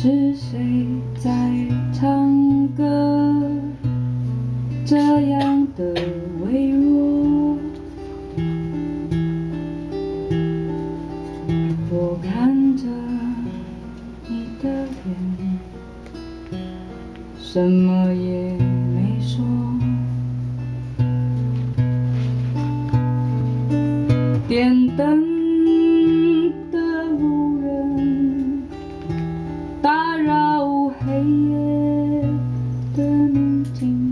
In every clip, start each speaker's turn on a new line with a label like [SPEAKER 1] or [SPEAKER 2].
[SPEAKER 1] 是谁在唱歌？这样的微弱，我看着你的脸，什么也没说。点灯的路人，打扰黑夜的宁静。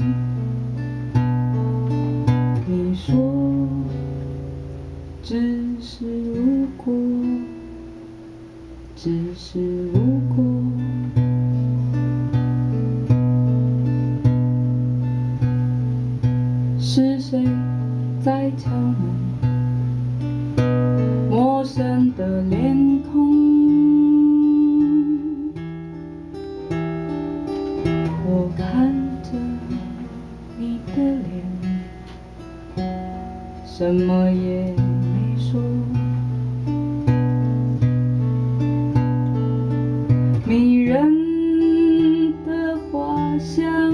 [SPEAKER 1] 你说只是路过，只是路过。是谁在敲门？陌生的脸孔，我看着你的脸，什么也没说。迷人的花香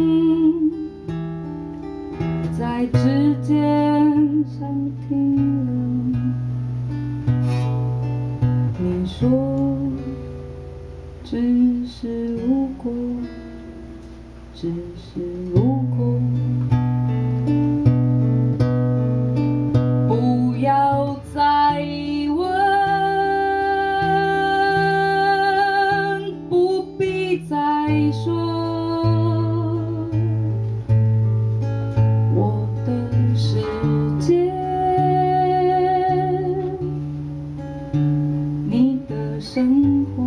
[SPEAKER 1] 在指尖上停留。你说只是路过，只是路过。不要再问，不必再说，我的世界，你的生活。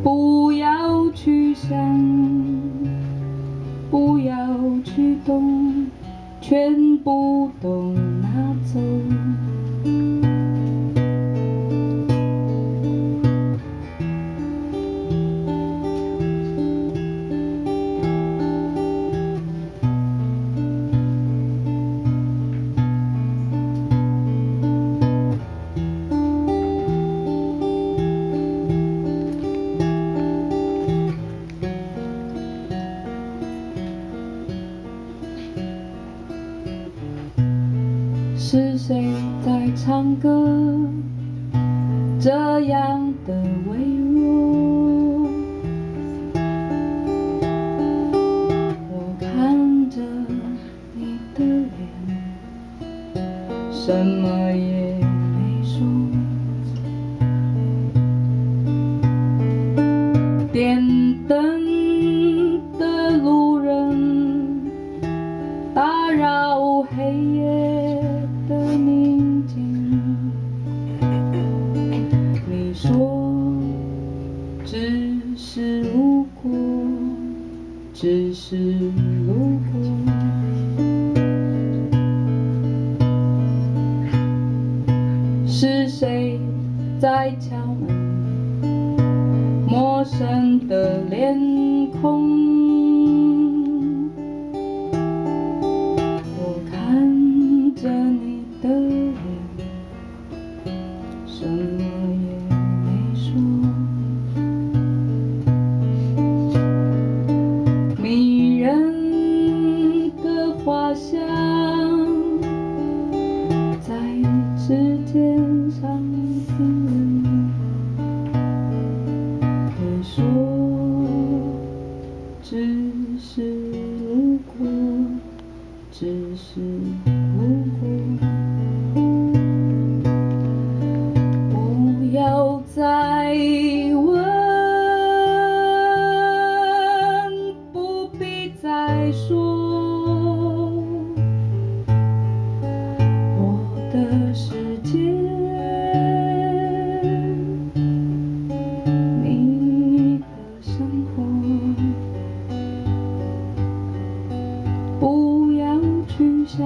[SPEAKER 1] 不要去想，不要去动，全部都拿走。是谁在唱歌？这样的微弱，我看着你的脸，什么也没说。点灯的路人，打扰黑夜的宁静。你说只是路过，只是路过。是谁在敲门？陌生的脸孔。我看着你的脸，什么也没说。迷人的花香在指尖上停留。你说只是路过，只是路过。不要再问，不必再说，我的世界，你的生活。不要去想，